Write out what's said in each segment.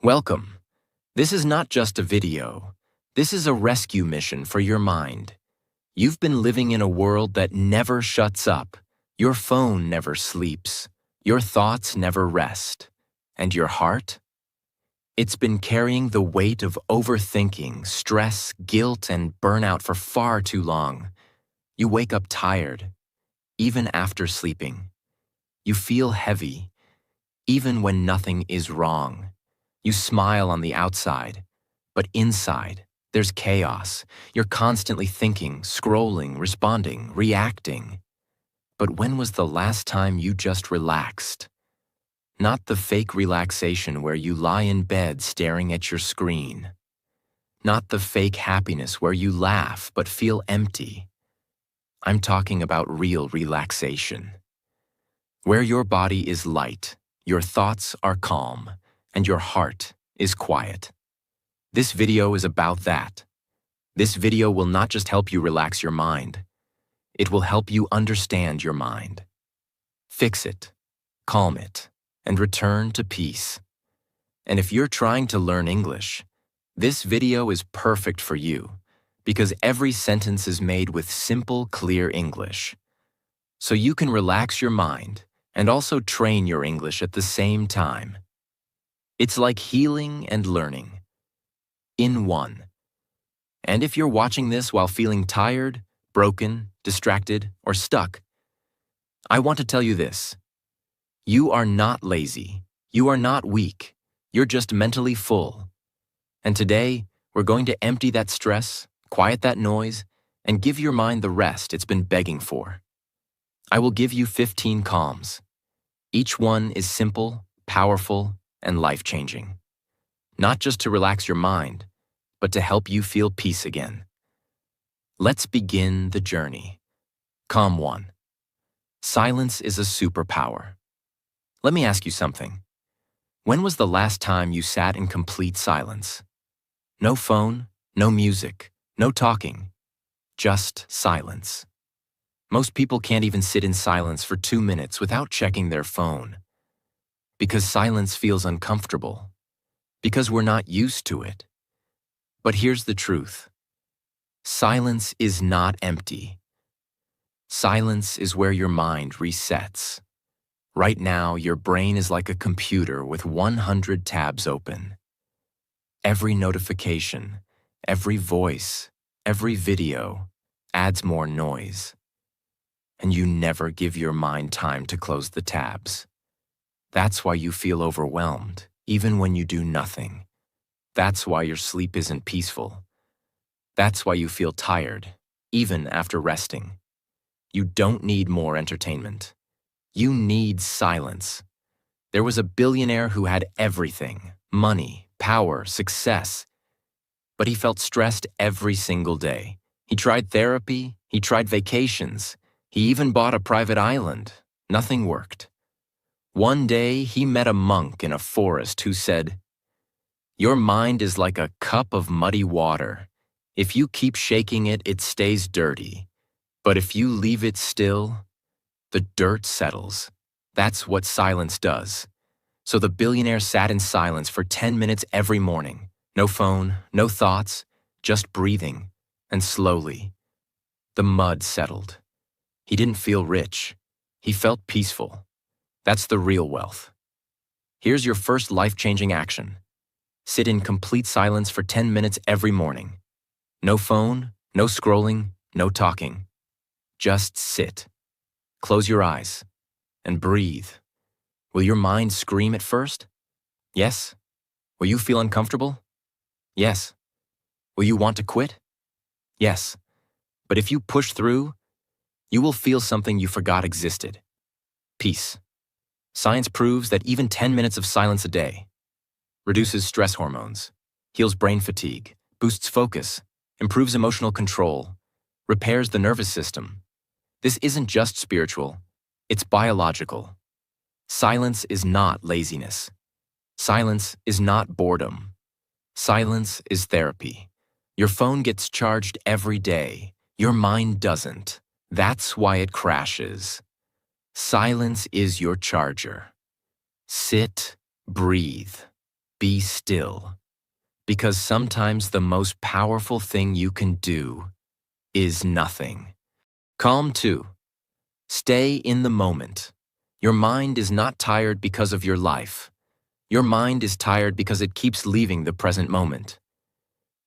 Welcome. This is not just a video. This is a rescue mission for your mind. You've been living in a world that never shuts up. Your phone never sleeps. Your thoughts never rest. And your heart? It's been carrying the weight of overthinking, stress, guilt, and burnout for far too long. You wake up tired, even after sleeping. You feel heavy, even when nothing is wrong. You smile on the outside, but inside, there's chaos. You're constantly thinking, scrolling, responding, reacting. But when was the last time you just relaxed? Not the fake relaxation where you lie in bed staring at your screen. Not the fake happiness where you laugh but feel empty. I'm talking about real relaxation. Where your body is light, your thoughts are calm, and your heart is quiet. This video is about that. This video will not just help you relax your mind. It will help you understand your mind. Fix it, calm it, and return to peace. And if you're trying to learn English, this video is perfect for you because every sentence is made with simple, clear English. So you can relax your mind and also train your English at the same time. It's like healing and learning in one. And if you're watching this while feeling tired, broken, distracted, or stuck, I want to tell you this. You are not lazy. You are not weak. You're just mentally full. And today, we're going to empty that stress, quiet that noise, and give your mind the rest it's been begging for. I will give you 15 calms. Each one is simple, powerful, and life-changing. Not just to relax your mind, but to help you feel peace again. Let's begin the journey. Calm 1. Silence is a superpower. Let me ask you something. When was the last time you sat in complete silence? No phone, no music, no talking, just silence. Most people can't even sit in silence for 2 minutes without checking their phone. Because silence feels uncomfortable. Because we're not used to it. But here's the truth. Silence is not empty. Silence is where your mind resets. Right now, your brain is like a computer with 100 tabs open. Every notification, every voice, every video adds more noise. And you never give your mind time to close the tabs. That's why you feel overwhelmed, even when you do nothing. That's why your sleep isn't peaceful. That's why you feel tired, even after resting. You don't need more entertainment. You need silence. There was a billionaire who had everything, money, power, success, but he felt stressed every single day. He tried therapy, he tried vacations, he even bought a private island. Nothing worked. One day, he met a monk in a forest who said, "Your mind is like a cup of muddy water. If you keep shaking it, it stays dirty. But if you leave it still, the dirt settles." That's what silence does. So the billionaire sat in silence for 10 minutes every morning. No phone, no thoughts, just breathing. And slowly, the mud settled. He didn't feel rich. He felt peaceful. That's the real wealth. Here's your first life-changing action. Sit in complete silence for 10 minutes every morning. No phone, no scrolling, no talking. Just sit. Close your eyes and breathe. Will your mind scream at first? Yes. Will you feel uncomfortable? Yes. Will you want to quit? Yes. But if you push through, you will feel something you forgot existed. Peace. Science proves that even 10 minutes of silence a day reduces stress hormones, heals brain fatigue, boosts focus, improves emotional control, repairs the nervous system. This isn't just spiritual, it's biological. Silence is not laziness. Silence is not boredom. Silence is therapy. Your phone gets charged every day. Your mind doesn't. That's why it crashes. Silence is your charger. Sit, breathe. Be still, because sometimes the most powerful thing you can do is nothing. Calm 2. Stay in the moment. Your mind is not tired because of your life. Your mind is tired because it keeps leaving the present moment.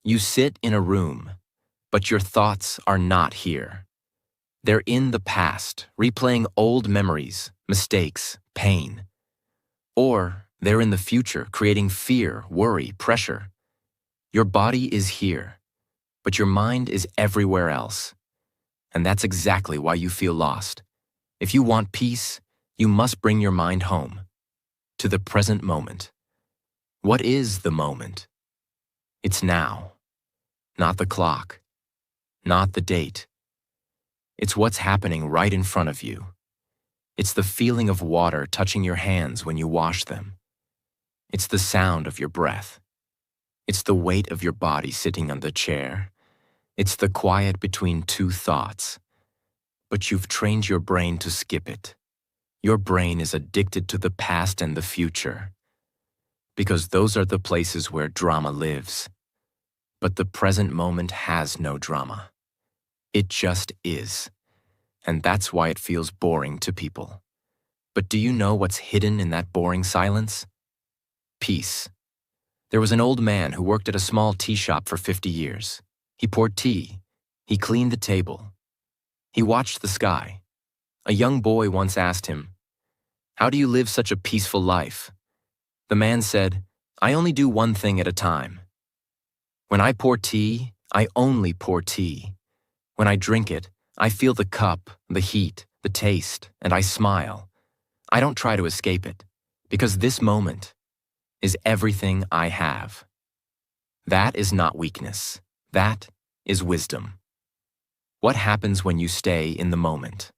You sit in a room, but your thoughts are not here. They're in the past, replaying old memories, mistakes, pain. Or they're in the future, creating fear, worry, pressure. Your body is here, but your mind is everywhere else. And that's exactly why you feel lost. If you want peace, you must bring your mind home, to the present moment. What is the moment? It's now, not the clock, not the date. It's what's happening right in front of you. It's the feeling of water touching your hands when you wash them. It's the sound of your breath. It's the weight of your body sitting on the chair. It's the quiet between two thoughts. But you've trained your brain to skip it. Your brain is addicted to the past and the future, because those are the places where drama lives. But the present moment has no drama. It just is. And that's why it feels boring to people. But do you know what's hidden in that boring silence? Peace. There was an old man who worked at a small tea shop for 50 years. He poured tea. He cleaned the table. He watched the sky. A young boy once asked him, "How do you live such a peaceful life?" The man said, "I only do one thing at a time. When I pour tea, I only pour tea. When I drink it, I feel the cup, the heat, the taste, and I smile. I don't try to escape it, because this moment is everything I have." That is not weakness. That is wisdom. What happens when you stay in the moment?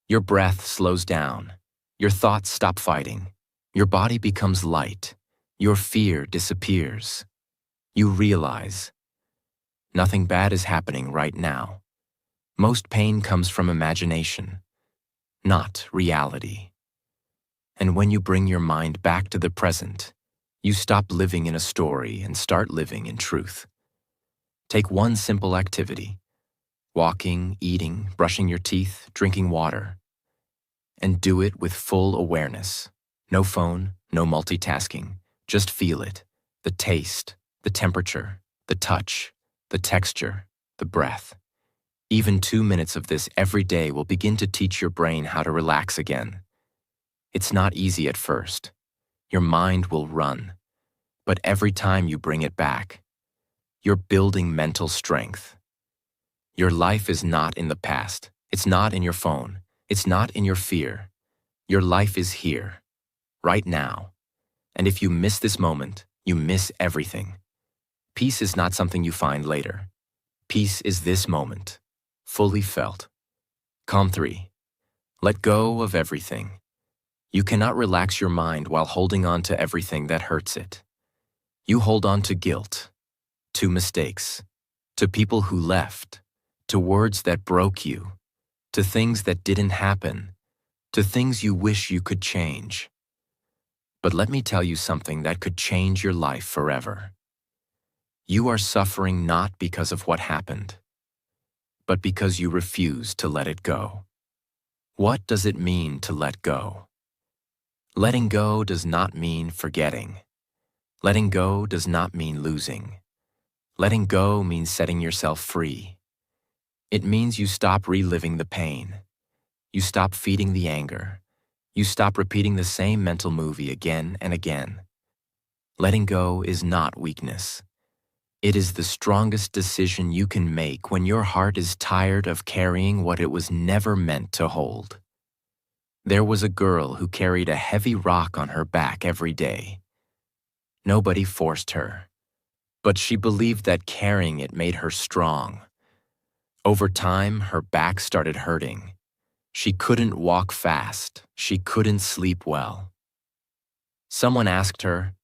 Your breath slows down. Your thoughts stop fighting. Your body becomes light. Your fear disappears. You realize nothing bad is happening right now. Most pain comes from imagination, not reality. And when you bring your mind back to the present, you stop living in a story and start living in truth. Take one simple activity: walking, eating, brushing your teeth, drinking water. And do it with full awareness. No phone, no multitasking. Just feel it. The taste, the temperature, the touch, the texture, the breath. Even 2 minutes of this every day will begin to teach your brain how to relax again. It's not easy at first. Your mind will run. But every time you bring it back, you're building mental strength. Your life is not in the past. It's not in your phone. It's not in your fear. Your life is here, right now. And if you miss this moment, you miss everything. Peace is not something you find later. Peace is this moment, fully felt. Calm 3. Let go of everything. You cannot relax your mind while holding on to everything that hurts it. You hold on to guilt, to mistakes, to people who left, to words that broke you, to things that didn't happen, to things you wish you could change. But let me tell you something that could change your life forever. You are suffering not because of what happened, but because you refuse to let it go. What does it mean to let go? Letting go does not mean forgetting. Letting go does not mean losing. Letting go means setting yourself free. It means you stop reliving the pain. You stop feeding the anger. You stop repeating the same mental movie again and again. Letting go is not weakness. It is the strongest decision you can make when your heart is tired of carrying what it was never meant to hold. There was a girl who carried a heavy rock on her back every day. Nobody forced her, but she believed that carrying it made her strong. Over time, her back started hurting. She couldn't walk fast. She couldn't sleep well. Someone asked her,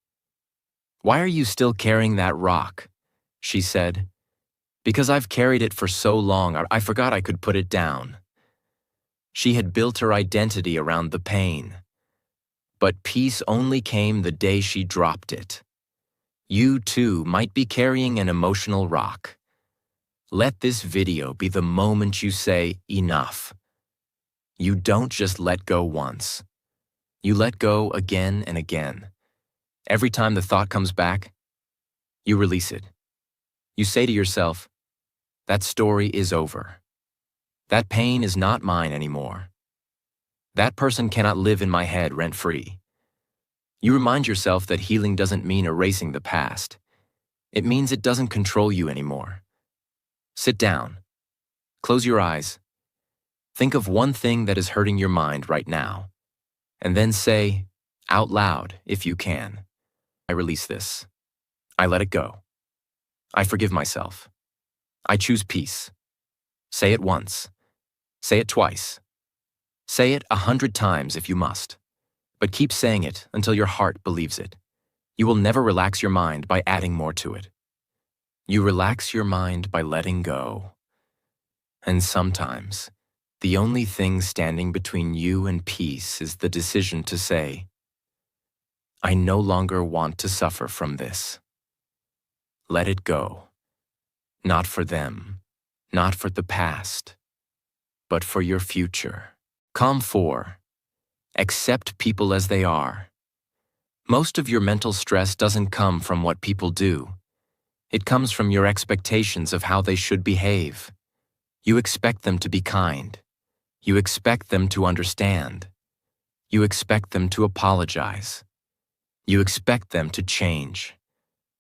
"Why are you still carrying that rock?" She said, "Because I've carried it for so long, I forgot I could put it down." She had built her identity around the pain. But peace only came the day she dropped it. You too might be carrying an emotional rock. Let this video be the moment you say, enough. You don't just let go once. You let go again and again. Every time the thought comes back, you release it. You say to yourself, that story is over. That pain is not mine anymore. That person cannot live in my head rent-free. You remind yourself that healing doesn't mean erasing the past. It means it doesn't control you anymore. Sit down. Close your eyes. Think of one thing that is hurting your mind right now. And then say, out loud, if you can, I release this. I let it go. I forgive myself. I choose peace. Say it once. Say it twice. Say it 100 times if you must. But keep saying it until your heart believes it. You will never relax your mind by adding more to it. You relax your mind by letting go. And sometimes, the only thing standing between you and peace is the decision to say, I no longer want to suffer from this. Let it go. Not for them, not for the past, but for your future. Calm 4. Accept people as they are. Most of your mental stress doesn't come from what people do. It comes from your expectations of how they should behave. You expect them to be kind. You expect them to understand. You expect them to apologize. You expect them to change.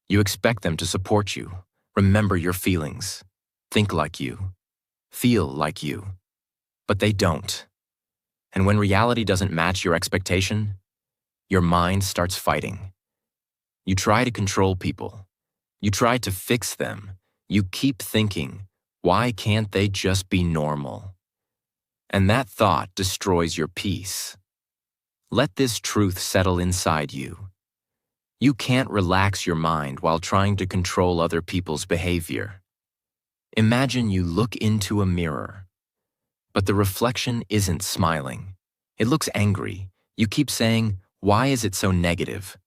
You expect them to support you, remember your feelings, think like you, feel like you. But they don't. And when reality doesn't match your expectation, your mind starts fighting. You try to control people. You try to fix them. You keep thinking, why can't they just be normal? And that thought destroys your peace. Let this truth settle inside you. You can't relax your mind while trying to control other people's behavior. Imagine you look into a mirror, but the reflection isn't smiling. It looks angry. You keep saying, why is it so negative?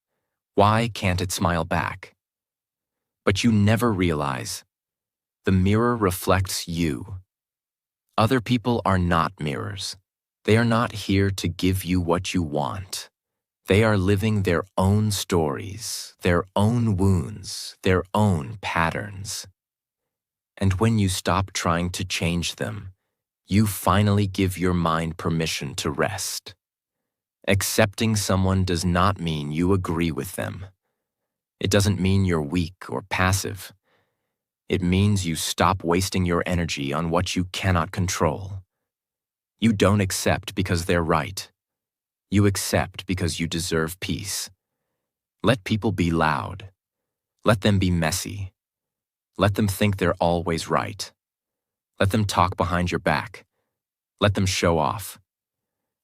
Why can't it smile back? But you never realize the mirror reflects you. Other people are not mirrors. They are not here to give you what you want. They are living their own stories, their own wounds, their own patterns. And when you stop trying to change them, you finally give your mind permission to rest. Accepting someone does not mean you agree with them. It doesn't mean you're weak or passive. It means you stop wasting your energy on what you cannot control. You don't accept because they're right. You accept because you deserve peace. Let people be loud. Let them be messy. Let them think they're always right. Let them talk behind your back. Let them show off.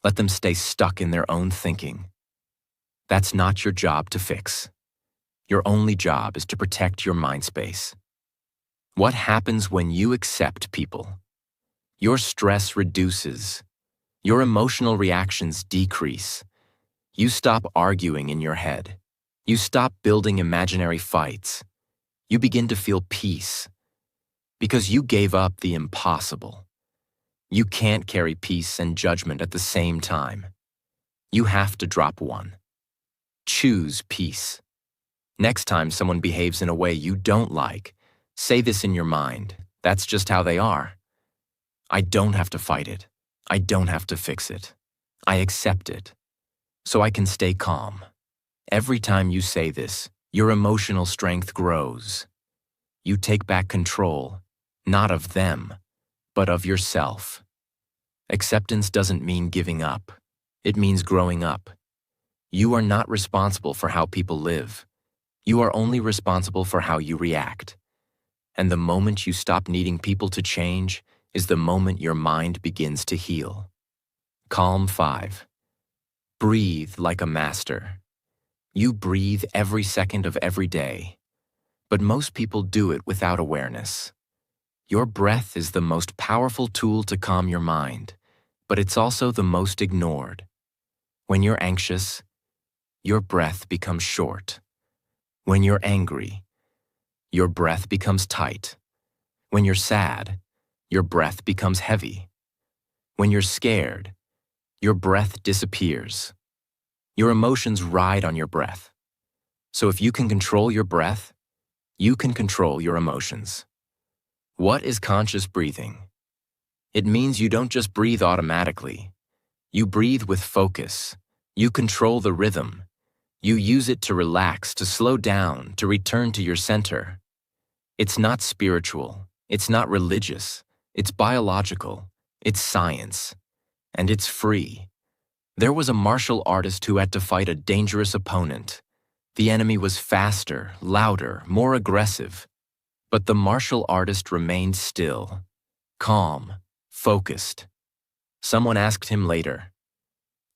Let them stay stuck in their own thinking. That's not your job to fix. Your only job is to protect your mind space. What happens when you accept people? Your stress reduces. Your emotional reactions decrease. You stop arguing in your head. You stop building imaginary fights. You begin to feel peace. Because you gave up the impossible. You can't carry peace and judgment at the same time. You have to drop one. Choose peace. Next time someone behaves in a way you don't like, say this in your mind, that's just how they are. I don't have to fight it. I don't have to fix it. I accept it. So I can stay calm. Every time you say this, your emotional strength grows. You take back control, not of them, but of yourself. Acceptance doesn't mean giving up. It means growing up. You are not responsible for how people live. You are only responsible for how you react. And the moment you stop needing people to change is the moment your mind begins to heal. Calm 5. Breathe like a master. You breathe every second of every day. But most people do it without awareness. Your breath is the most powerful tool to calm your mind, but it's also the most ignored. When you're anxious, your breath becomes short. When you're angry, your breath becomes tight. When you're sad, your breath becomes heavy. When you're scared, your breath disappears. Your emotions ride on your breath. So if you can control your breath, you can control your emotions. What is conscious breathing? It means you don't just breathe automatically. You breathe with focus. You control the rhythm. You use it to relax, to slow down, to return to your center. It's not spiritual. It's not religious. It's biological. It's science. And it's free. There was a martial artist who had to fight a dangerous opponent. The enemy was faster, louder, more aggressive. But the martial artist remained still, calm, focused. Someone asked him later,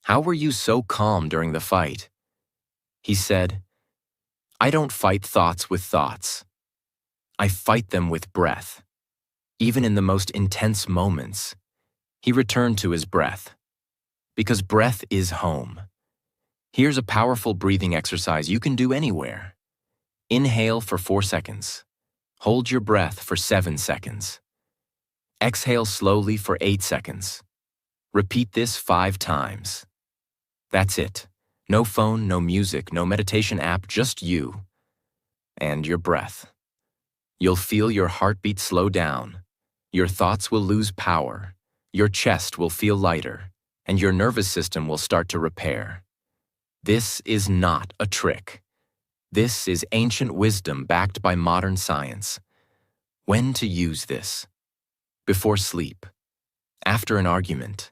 "How were you so calm during the fight?" He said, "I don't fight thoughts with thoughts. I fight them with breath." Even in the most intense moments, he returned to his breath. Because breath is home. Here's a powerful breathing exercise you can do anywhere. Inhale for 4 seconds. Hold your breath for 7 seconds. Exhale slowly for 8 seconds. Repeat this 5 times. That's it. No phone, no music, no meditation app, just you and your breath. You'll feel your heartbeat slow down. Your thoughts will lose power. Your chest will feel lighter, and your nervous system will start to repair. This is not a trick. This is ancient wisdom backed by modern science. When to use this? Before sleep, after an argument,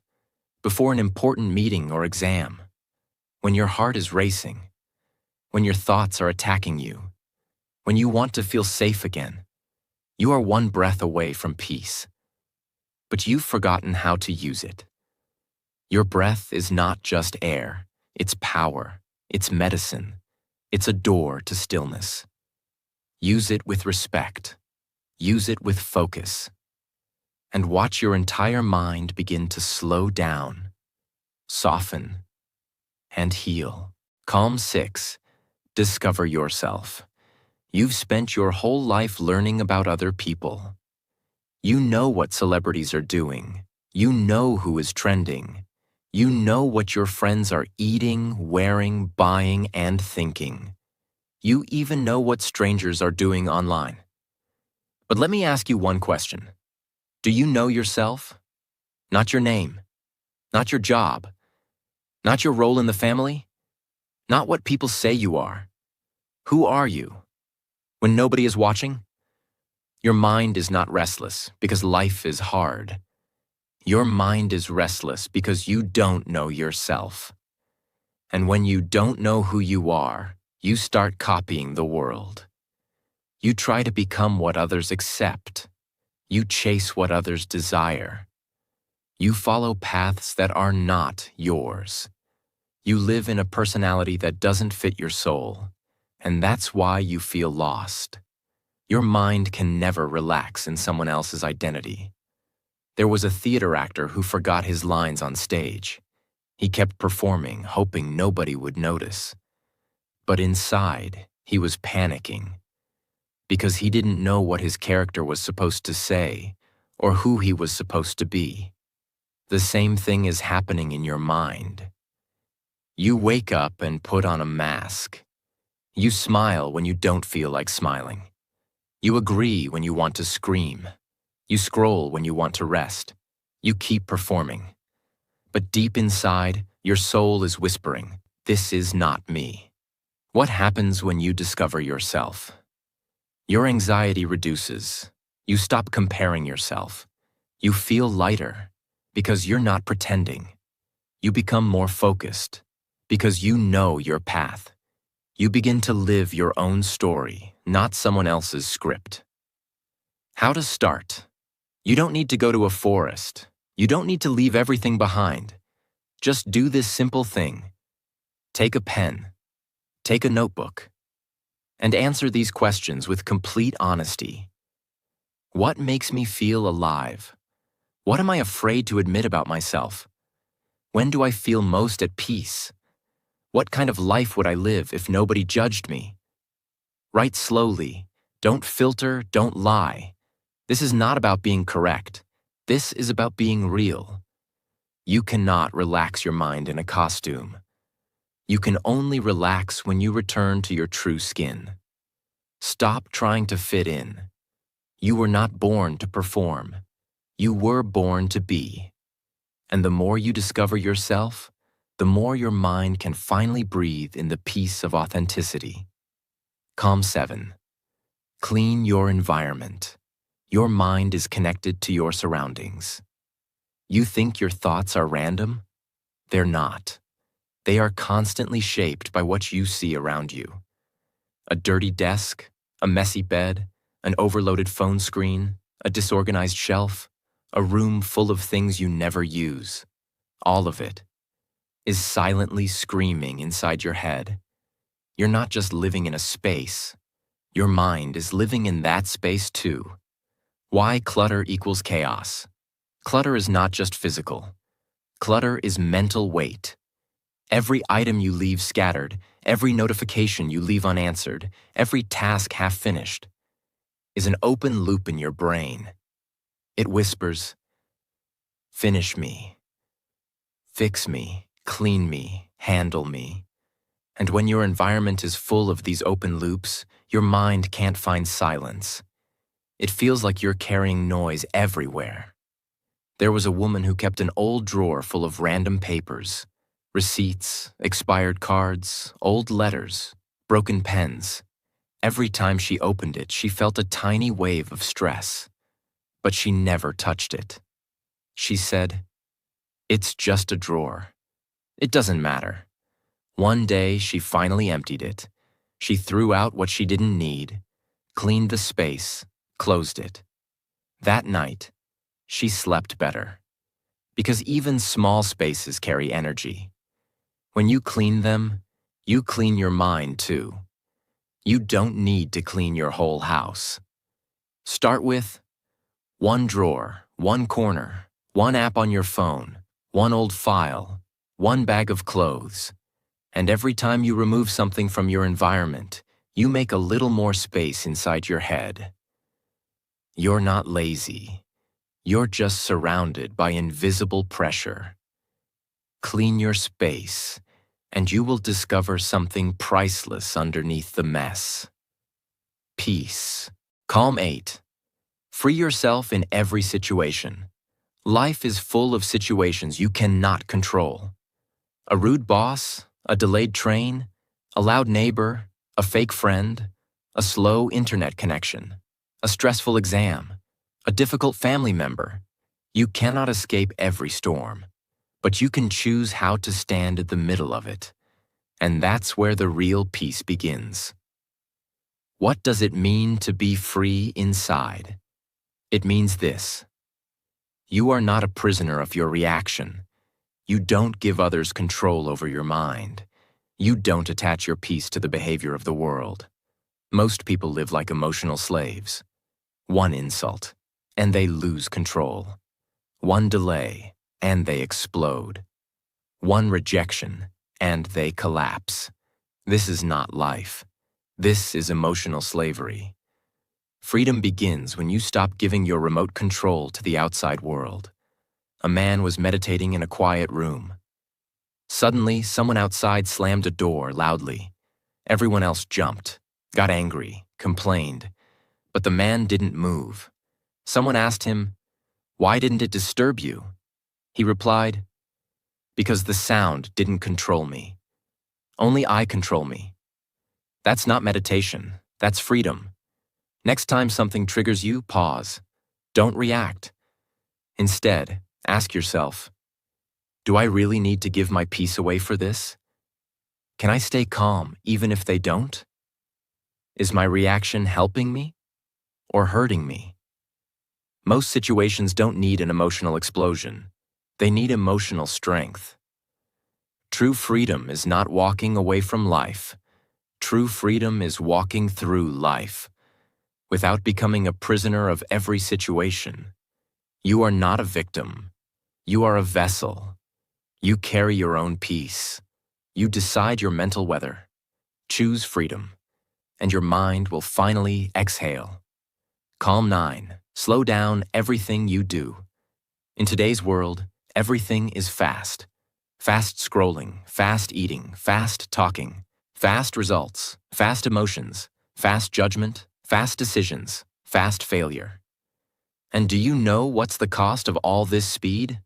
before an important meeting or exam, when your heart is racing, when your thoughts are attacking you, when you want to feel safe again. You are one breath away from peace. But you've forgotten how to use it. Your breath is not just air, it's power, it's medicine, it's a door to stillness. Use it with respect. Use it with focus. And watch your entire mind begin to slow down, soften, and heal. Calm 6. Discover yourself. You've spent your whole life learning about other people. You know what celebrities are doing. You know who is trending. You know what your friends are eating, wearing, buying, and thinking. You even know what strangers are doing online. But let me ask you one question. Do you know yourself? Not your name. Not your job. Not your role in the family. Not what people say you are. Who are you? When nobody is watching? Your mind is not restless because life is hard. Your mind is restless because you don't know yourself. And when you don't know who you are, you start copying the world. You try to become what others accept. You chase what others desire. You follow paths that are not yours. You live in a personality that doesn't fit your soul, and that's why you feel lost. Your mind can never relax in someone else's identity. There was a theater actor who forgot his lines on stage. He kept performing, hoping nobody would notice. But inside, he was panicking because he didn't know what his character was supposed to say or who he was supposed to be. The same thing is happening in your mind. You wake up and put on a mask. You smile when you don't feel like smiling. You agree when you want to scream. You scroll when you want to rest. You keep performing. But deep inside, your soul is whispering, "This is not me." What happens when you discover yourself? Your anxiety reduces. You stop comparing yourself. You feel lighter because you're not pretending. You become more focused because you know your path. You begin to live your own story, not someone else's script. How to start? You don't need to go to a forest. You don't need to leave everything behind. Just do this simple thing. Take a pen. Take a notebook. And answer these questions with complete honesty. What makes me feel alive? What am I afraid to admit about myself? When do I feel most at peace? What kind of life would I live if nobody judged me? Write slowly. Don't filter, don't lie. This is not about being correct. This is about being real. You cannot relax your mind in a costume. You can only relax when you return to your true skin. Stop trying to fit in. You were not born to perform. You were born to be. And the more you discover yourself, the more your mind can finally breathe in the peace of authenticity. Calm 7. Clean your environment. Your mind is connected to your surroundings. You think your thoughts are random? They're not. They are constantly shaped by what you see around you. A dirty desk, a messy bed, an overloaded phone screen, a disorganized shelf, a room full of things you never use. All of it is silently screaming inside your head. You're not just living in a space. Your mind is living in that space too. Why clutter equals chaos? Clutter is not just physical. Clutter is mental weight. Every item you leave scattered, every notification you leave unanswered, every task half finished, is an open loop in your brain. It whispers, "Finish me, fix me, clean me, handle me." And when your environment is full of these open loops, your mind can't find silence. It feels like you're carrying noise everywhere. There was a woman who kept an old drawer full of random papers, receipts, expired cards, old letters, broken pens. Every time she opened it, she felt a tiny wave of stress, but she never touched it. She said, "It's just a drawer. It doesn't matter." One day, she finally emptied it. She threw out what she didn't need, cleaned the space, closed it. That night, she slept better. Because even small spaces carry energy. When you clean them, you clean your mind too. You don't need to clean your whole house. Start with one drawer, one corner, one app on your phone, one old file, one bag of clothes. And every time you remove something from your environment, you make a little more space inside your head. You're not lazy. You're just surrounded by invisible pressure. Clean your space, and you will discover something priceless underneath the mess. Peace. Calm 8. Free yourself in every situation. Life is full of situations you cannot control. A rude boss, a delayed train, a loud neighbor, a fake friend, a slow internet connection, a stressful exam, a difficult family member. You cannot escape every storm, but you can choose how to stand at the middle of it. And that's where the real peace begins. What does it mean to be free inside? It means this. You are not a prisoner of your reaction. You don't give others control over your mind. You don't attach your peace to the behavior of the world. Most people live like emotional slaves. One insult, and they lose control. One delay, and they explode. One rejection, and they collapse. This is not life. This is emotional slavery. Freedom begins when you stop giving your remote control to the outside world. A man was meditating in a quiet room. Suddenly, someone outside slammed a door loudly. Everyone else jumped, got angry, complained, but the man didn't move. Someone asked him, "Why didn't it disturb you?" He replied, "Because the sound didn't control me. Only I control me." That's not meditation, that's freedom. Next time something triggers you, pause. Don't react. Instead, ask yourself, do I really need to give my peace away for this? Can I stay calm even if they don't? Is my reaction helping me or hurting me? Most situations don't need an emotional explosion. They need emotional strength. True freedom is not walking away from life. True freedom is walking through life without becoming a prisoner of every situation. You are not a victim. You are a vessel. You carry your own peace. You decide your mental weather. Choose freedom, and your mind will finally exhale. Calm 9. Slow down everything you do. In today's world, everything is fast. Fast scrolling, fast eating, fast talking, fast results, fast emotions, fast judgment, fast decisions, fast failure. And do you know what's the cost of all this speed?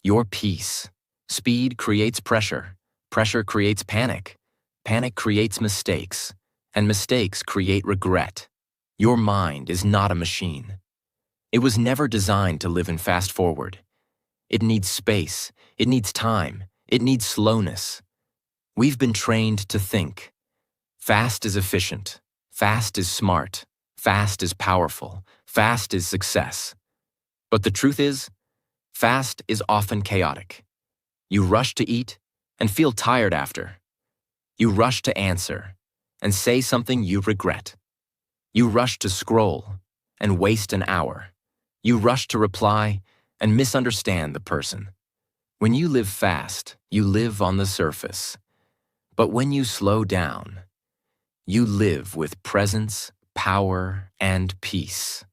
Your peace. Speed creates pressure. Pressure creates panic. Panic creates mistakes. And mistakes create regret. Your mind is not a machine. It was never designed to live in fast forward. It needs space. It needs time. It needs slowness. We've been trained to think. Fast is efficient. Fast is smart. Fast is powerful. Fast is success. But the truth is, fast is often chaotic. You rush to eat and feel tired after. You rush to answer and say something you regret. You rush to scroll and waste an hour. You rush to reply and misunderstand the person. When you live fast, you live on the surface. But when you slow down, you live with presence, power, and peace.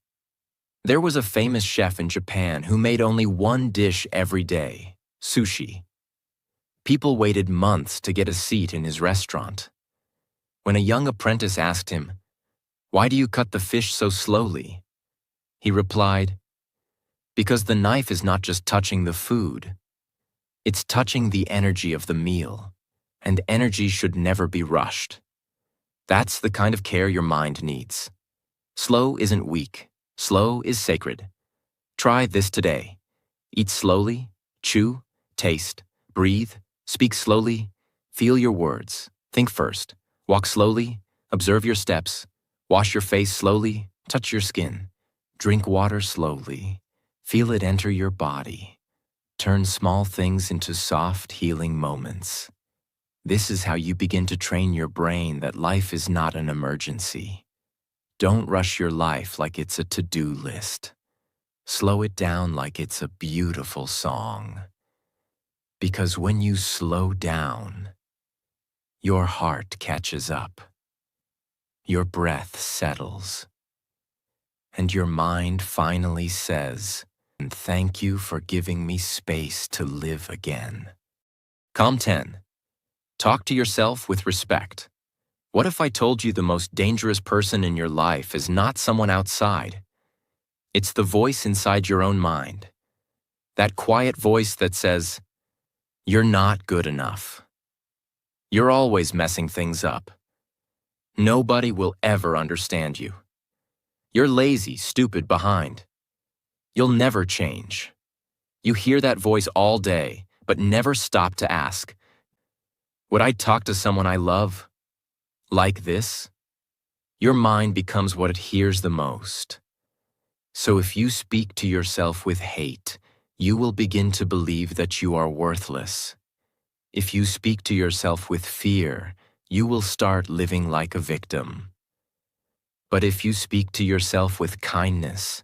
There was a famous chef in Japan who made only one dish every day, sushi. People waited months to get a seat in his restaurant. When a young apprentice asked him, "Why do you cut the fish so slowly?" he replied, "Because the knife is not just touching the food. It's touching the energy of the meal, and energy should never be rushed." That's the kind of care your mind needs. Slow isn't weak. Slow is sacred. Try this today. Eat slowly, chew, taste, breathe, speak slowly, feel your words, think first, walk slowly, observe your steps, wash your face slowly, touch your skin, drink water slowly, feel it enter your body. Turn small things into soft, healing moments. This is how you begin to train your brain that life is not an emergency. Don't rush your life like it's a to-do list. Slow it down like it's a beautiful song. Because when you slow down, your heart catches up, your breath settles, and your mind finally says, "Thank you for giving me space to live again." Calm 10. Talk to yourself with respect. What if I told you the most dangerous person in your life is not someone outside? It's the voice inside your own mind. That quiet voice that says, "You're not good enough. You're always messing things up. Nobody will ever understand you. You're lazy, stupid, behind. You'll never change." You hear that voice all day, but never stop to ask, "Would I talk to someone I love like this?" Your mind becomes what it hears the most. So if you speak to yourself with hate, you will begin to believe that you are worthless. If you speak to yourself with fear, you will start living like a victim. But if you speak to yourself with kindness,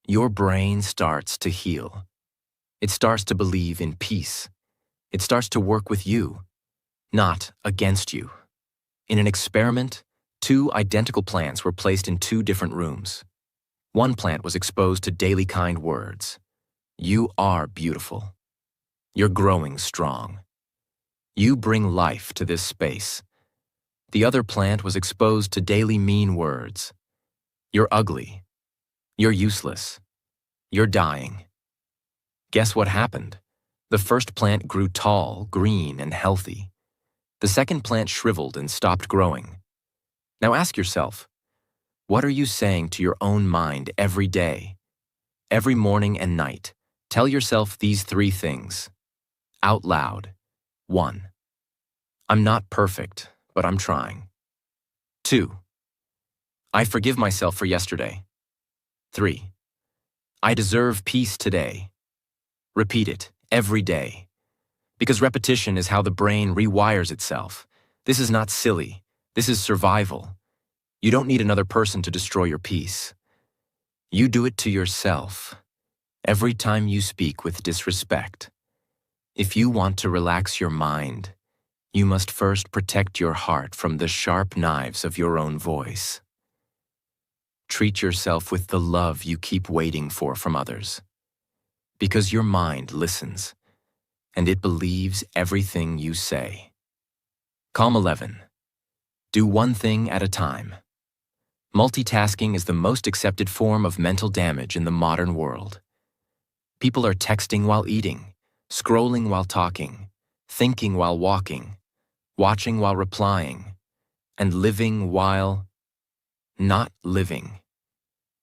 your brain starts to heal. It starts to believe in peace. It starts to work with you, not against you. In an experiment, 2 identical plants were placed in 2 different rooms. One plant was exposed to daily kind words. "You are beautiful. You're growing strong. You bring life to this space." The other plant was exposed to daily mean words. "You're ugly. You're useless. You're dying." Guess what happened? The first plant grew tall, green, and healthy. The second plant shriveled and stopped growing. Now ask yourself, what are you saying to your own mind every day? Every morning and night, tell yourself these 3 things. Out loud. 1. I'm not perfect, but I'm trying. 2. I forgive myself for yesterday. 3. I deserve peace today. Repeat it every day. Because repetition is how the brain rewires itself. This is not silly. This is survival. You don't need another person to destroy your peace. You do it to yourself every time you speak with disrespect. If you want to relax your mind, You must first protect your heart from the sharp knives of your own voice. Treat yourself with the love you keep waiting for from others. Because your mind listens, and it believes everything you say. Calm 11. Do one thing at a time. Multitasking is the most accepted form of mental damage in the modern world. People are texting while eating, scrolling while talking, thinking while walking, watching while replying, and living while not living.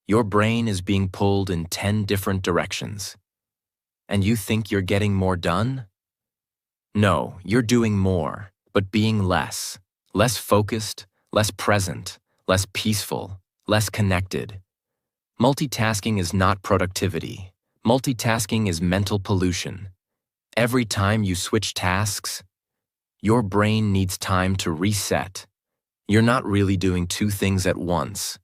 Your brain is being pulled in 10 different directions. And you think you're getting more done? No, you're doing more, but being less. Less focused, less present, less peaceful, less connected. Multitasking is not productivity. Multitasking is mental pollution. Every time you switch tasks, your brain needs time to reset. You're not really doing two things at once.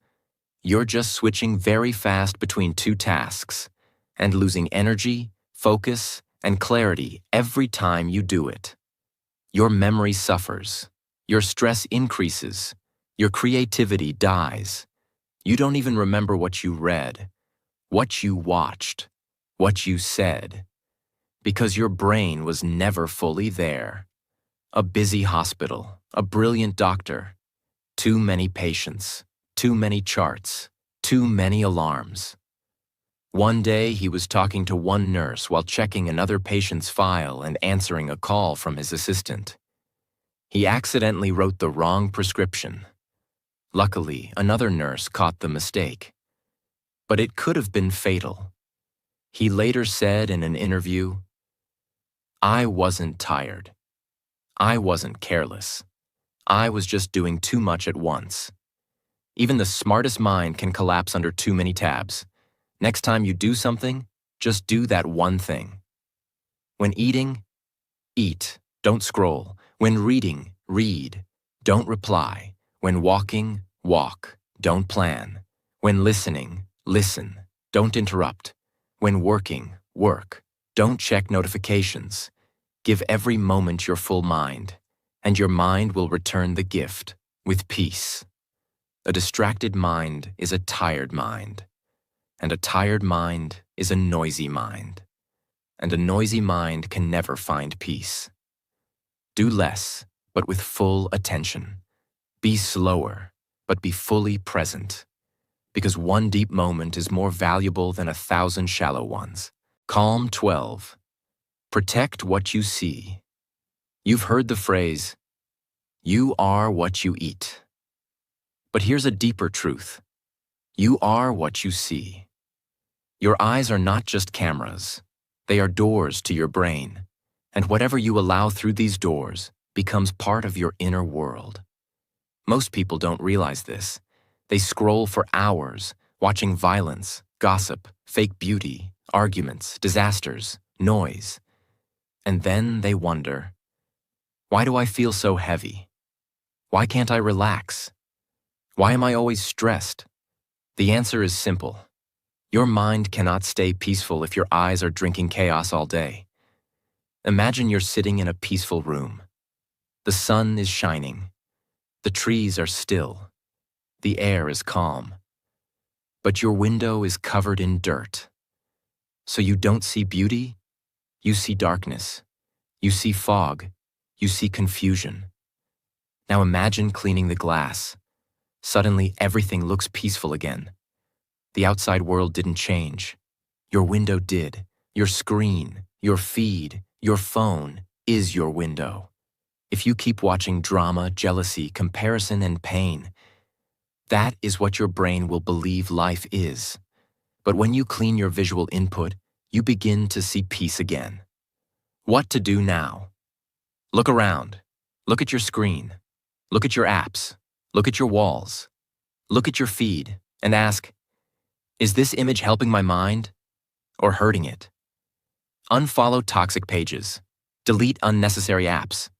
You're just switching very fast between two tasks and losing energy, focus, and clarity every time you do it. Your memory suffers. Your stress increases. Your creativity dies. You don't even remember what you read, what you watched, what you said, because your brain was never fully there. A busy hospital, a brilliant doctor, too many patients, too many charts, too many alarms. One day he was talking to one nurse while checking another patient's file and answering a call from his assistant. He accidentally wrote the wrong prescription. Luckily, another nurse caught the mistake. But it could have been fatal. He later said in an interview, "I wasn't tired. I wasn't careless. I was just doing too much at once." Even the smartest mind can collapse under too many tabs. Next time you do something, just do that one thing. When eating, eat, don't scroll. When reading, read, don't reply. When walking, walk, don't plan. When listening, listen, don't interrupt. When working, work, don't check notifications. Give every moment your full mind, and your mind will return the gift with peace. A distracted mind is a tired mind, and a tired mind is a noisy mind, and a noisy mind can never find peace. Do less, but with full attention. Be slower, but be fully present, because one deep moment is more valuable than 1,000 shallow ones. Calm 12. Protect what you see. You've heard the phrase, "You are what you eat." But here's a deeper truth. You are what you see. Your eyes are not just cameras. They are doors to your brain, and whatever you allow through these doors becomes part of your inner world. Most people don't realize this. They scroll for hours, watching violence, gossip, fake beauty, arguments, disasters, noise. And then they wonder, why do I feel so heavy? Why can't I relax? Why am I always stressed? The answer is simple. Your mind cannot stay peaceful if your eyes are drinking chaos all day. Imagine you're sitting in a peaceful room. The sun is shining. The trees are still. The air is calm. But your window is covered in dirt. So you don't see beauty, you see darkness. You see fog. You see confusion. Now imagine cleaning the glass. Suddenly everything looks peaceful again. The outside world didn't change. Your window did. Your screen, your feed, your phone is your window. If you keep watching drama, jealousy, comparison, and pain, that is what your brain will believe life is. But when you clean your visual input, you begin to see peace again. What to do now? Look around. Look at your screen. Look at your apps. Look at your walls. Look at your feed and ask, is this image helping my mind or hurting it? Unfollow toxic pages. Delete unnecessary apps.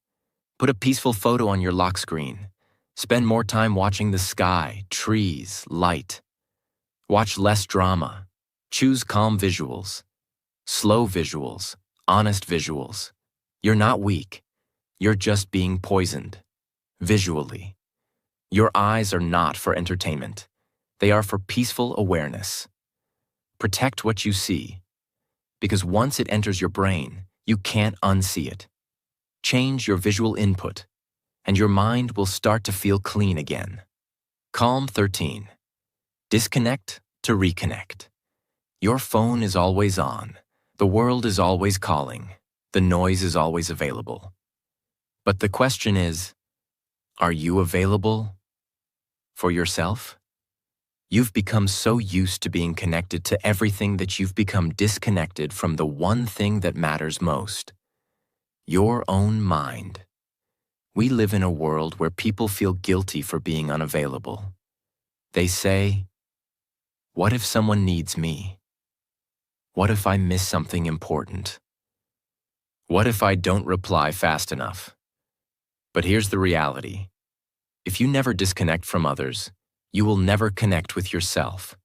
Put a peaceful photo on your lock screen. Spend more time watching the sky, trees, light. Watch less drama. Choose calm visuals. Slow visuals. Honest visuals. You're not weak. You're just being poisoned, visually. Your eyes are not for entertainment. They are for peaceful awareness. Protect what you see, because once it enters your brain, you can't unsee it. Change your visual input, and your mind will start to feel clean again. Calm 13. Disconnect to reconnect. Your phone is always on. The world is always calling. The noise is always available. But the question is, are you available for yourself? You've become so used to being connected to everything that you've become disconnected from the one thing that matters most: your own mind. We live in a world where people feel guilty for being unavailable. They say, "What if someone needs me? What if I miss something important? What if I don't reply fast enough?" But here's the reality. If you never disconnect from others, you will never connect with yourself.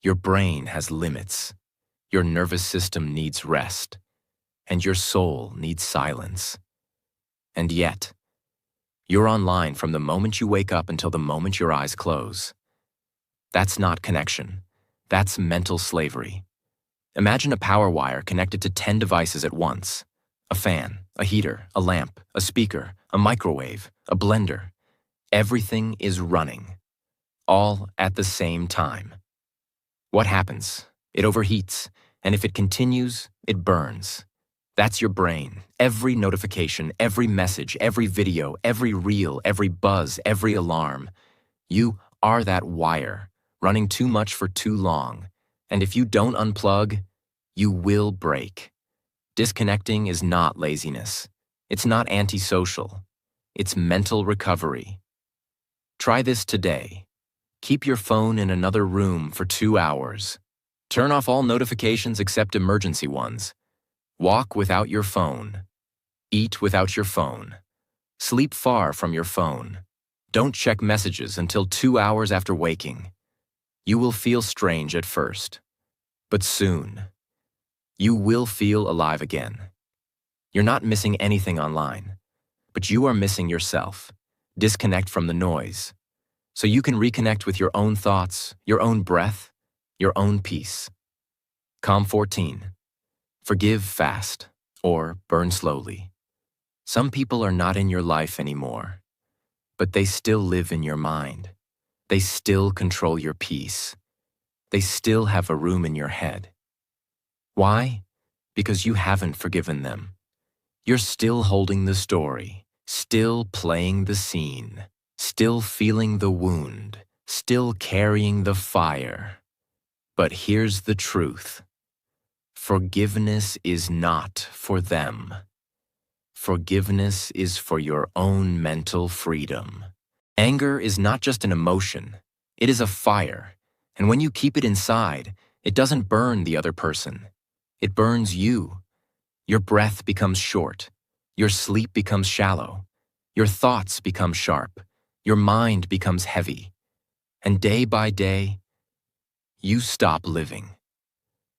Your brain has limits. Your nervous system needs rest. And your soul needs silence. And yet, you're online from the moment you wake up until the moment your eyes close. That's not connection. That's mental slavery. Imagine a power wire connected to 10 devices at once. A fan, a heater, a lamp, a speaker, a microwave, a blender. Everything is running, all at the same time. What happens? It overheats, and if it continues, it burns. That's your brain. Every notification, every message, every video, every reel, every buzz, every alarm. You are that wire, running too much for too long. And if you don't unplug, you will break. Disconnecting is not laziness. It's not antisocial. It's mental recovery. Try this today. Keep your phone in another room for 2 hours. Turn off all notifications except emergency ones. Walk without your phone. Eat without your phone. Sleep far from your phone. Don't check messages until 2 hours after waking. You will feel strange at first, but soon, you will feel alive again. You're not missing anything online, but you are missing yourself. Disconnect from the noise, so you can reconnect with your own thoughts, your own breath, your own peace. Calm 14. Forgive fast, or burn slowly. Some people are not in your life anymore, but they still live in your mind. They still control your peace. They still have a room in your head. Why? Because you haven't forgiven them. You're still holding the story, still playing the scene, still feeling the wound, still carrying the fire. But here's the truth. Forgiveness is not for them. Forgiveness is for your own mental freedom. Anger is not just an emotion. It is a fire. And when you keep it inside, it doesn't burn the other person. It burns you. Your breath becomes short. Your sleep becomes shallow. Your thoughts become sharp. Your mind becomes heavy. And day by day, you stop living.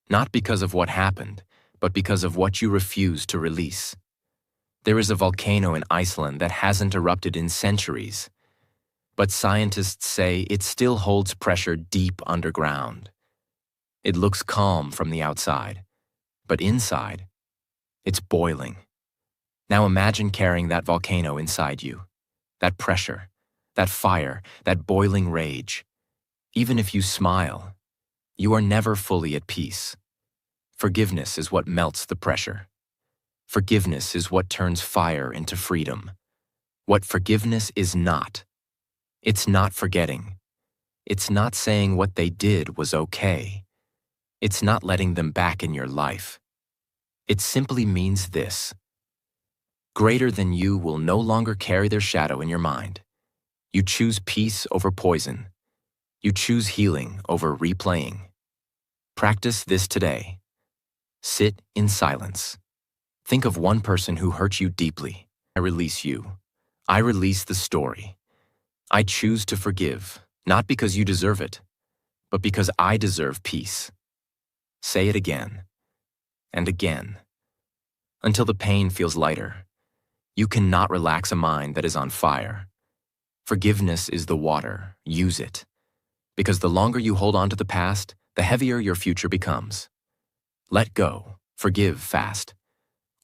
Not because of what happened, but because of what you refuse to release. There is a volcano in Iceland that hasn't erupted in centuries, but scientists say it still holds pressure deep underground. It looks calm from the outside, but inside, it's boiling. Now imagine carrying that volcano inside you, that pressure, that fire, that boiling rage. Even if you smile, you are never fully at peace. Forgiveness is what melts the pressure. Forgiveness is what turns fire into freedom. What forgiveness is not. It's not forgetting. It's not saying what they did was okay. It's not letting them back in your life. It simply means this. Greater than you will no longer carry their shadow in your mind. You choose peace over poison. You choose healing over replaying. Practice this today. Sit in silence. Think of one person who hurt you deeply. I release you. I release the story. I choose to forgive, not because you deserve it, but because I deserve peace. Say it again and again, until the pain feels lighter. You cannot relax a mind that is on fire. Forgiveness is the water. Use it. Because the longer you hold on to the past, the heavier your future becomes. Let go. Forgive fast.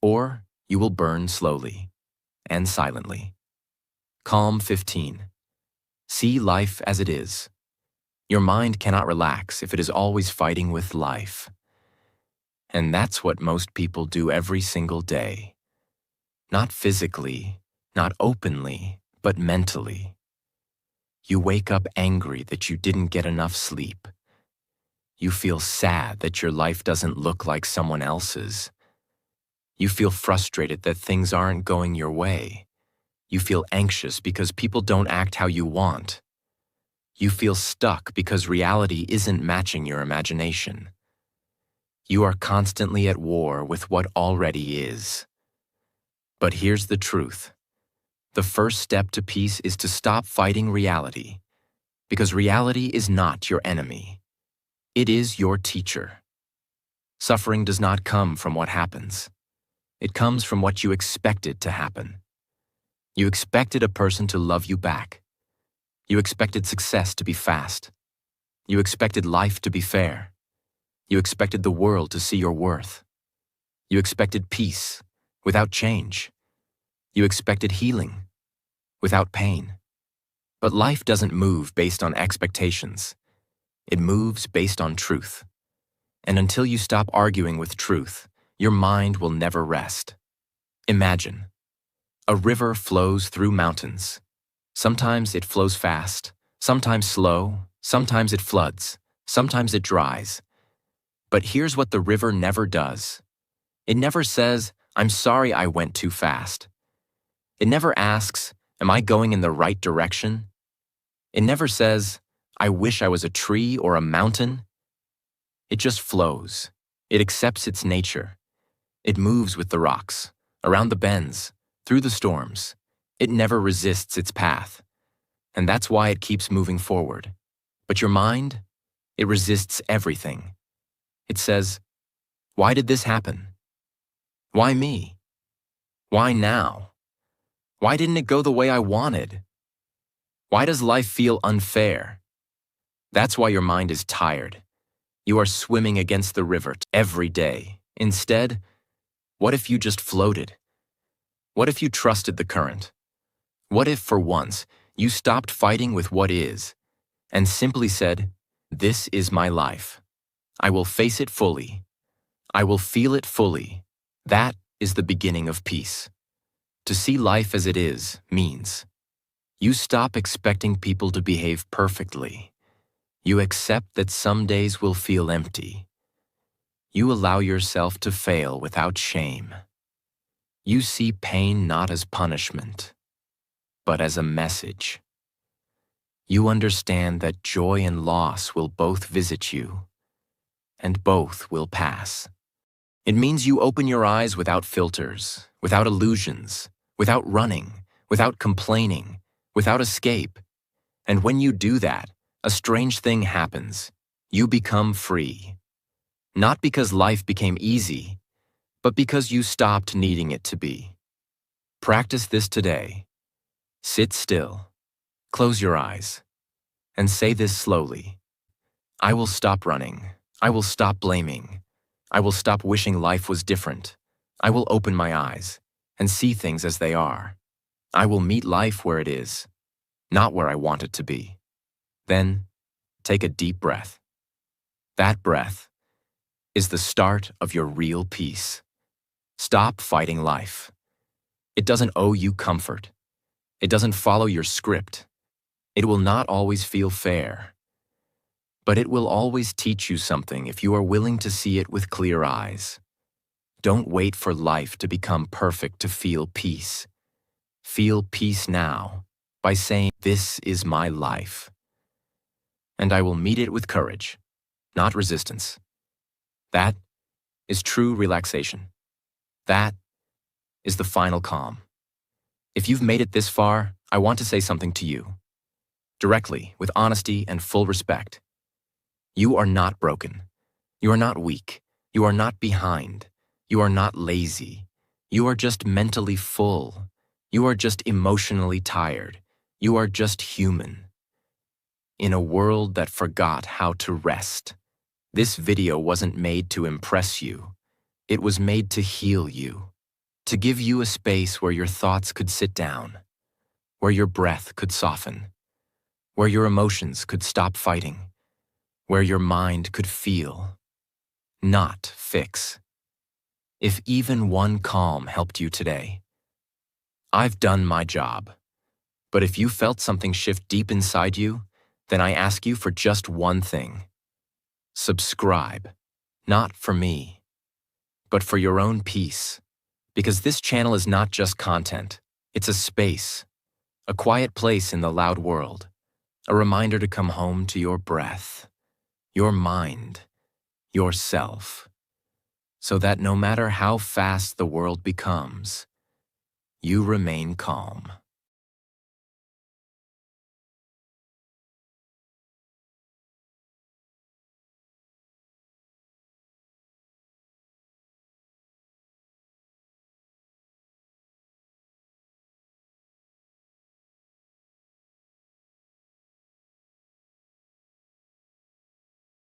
Or you will burn slowly and silently. Calm 15. See life as it is. Your mind cannot relax if it is always fighting with life. And that's what most people do every single day. Not physically, not openly, but mentally. You wake up angry that you didn't get enough sleep. You feel sad that your life doesn't look like someone else's. You feel frustrated that things aren't going your way. You feel anxious because people don't act how you want. You feel stuck because reality isn't matching your imagination. You are constantly at war with what already is. But here's the truth. The first step to peace is to stop fighting reality, because reality is not your enemy. It is your teacher. Suffering does not come from what happens. It comes from what you expected to happen. You expected a person to love you back. You expected success to be fast. You expected life to be fair. You expected the world to see your worth. You expected peace without change. You expected healing without pain. But life doesn't move based on expectations. It moves based on truth. And until you stop arguing with truth, your mind will never rest. Imagine. A river flows through mountains. Sometimes it flows fast, sometimes slow, sometimes it floods, sometimes it dries. But here's what the river never does. It never says, "I'm sorry I went too fast." It never asks, "Am I going in the right direction?" It never says, "I wish I was a tree or a mountain." It just flows. It accepts its nature. It moves with the rocks, around the bends, through the storms. It never resists its path. And that's why it keeps moving forward. But your mind, it resists everything. It says, "Why did this happen? Why me? Why now? Why didn't it go the way I wanted? Why does life feel unfair?" That's why your mind is tired. You are swimming against the river every day. Instead, what if you just floated? What if you trusted the current? What if, for once, you stopped fighting with what is and simply said, "This is my life. I will face it fully. I will feel it fully." That is the beginning of peace. To see life as it is means you stop expecting people to behave perfectly. You accept that some days will feel empty. You allow yourself to fail without shame. You see pain not as punishment, but as a message. You understand that joy and loss will both visit you, and both will pass. It means you open your eyes without filters, without illusions, without running, without complaining, without escape. And when you do that, a strange thing happens. You become free. Not because life became easy, but because you stopped needing it to be. Practice this today. Sit still, close your eyes, and say this slowly. I will stop running. I will stop blaming. I will stop wishing life was different. I will open my eyes and see things as they are. I will meet life where it is, not where I want it to be. Then, take a deep breath. That breath is the start of your real peace. Stop fighting life. It doesn't owe you comfort. It doesn't follow your script. It will not always feel fair. But it will always teach you something if you are willing to see it with clear eyes. Don't wait for life to become perfect to feel peace. Feel peace now by saying, "This is my life. And I will meet it with courage, not resistance." That is true relaxation. That is the final calm. If you've made it this far, I want to say something to you. Directly, with honesty and full respect. You are not broken. You are not weak. You are not behind. You are not lazy. You are just mentally full. You are just emotionally tired. You are just human. In a world that forgot how to rest. This video wasn't made to impress you. It was made to heal you. To give you a space where your thoughts could sit down, where your breath could soften, where your emotions could stop fighting, where your mind could feel, not fix. If even one calm helped you today, I've done my job. But if you felt something shift deep inside you, then I ask you for just one thing. Subscribe, not for me, but for your own peace. Because this channel is not just content, it's a space, a quiet place in the loud world, a reminder to come home to your breath, your mind, yourself, so that no matter how fast the world becomes, you remain calm.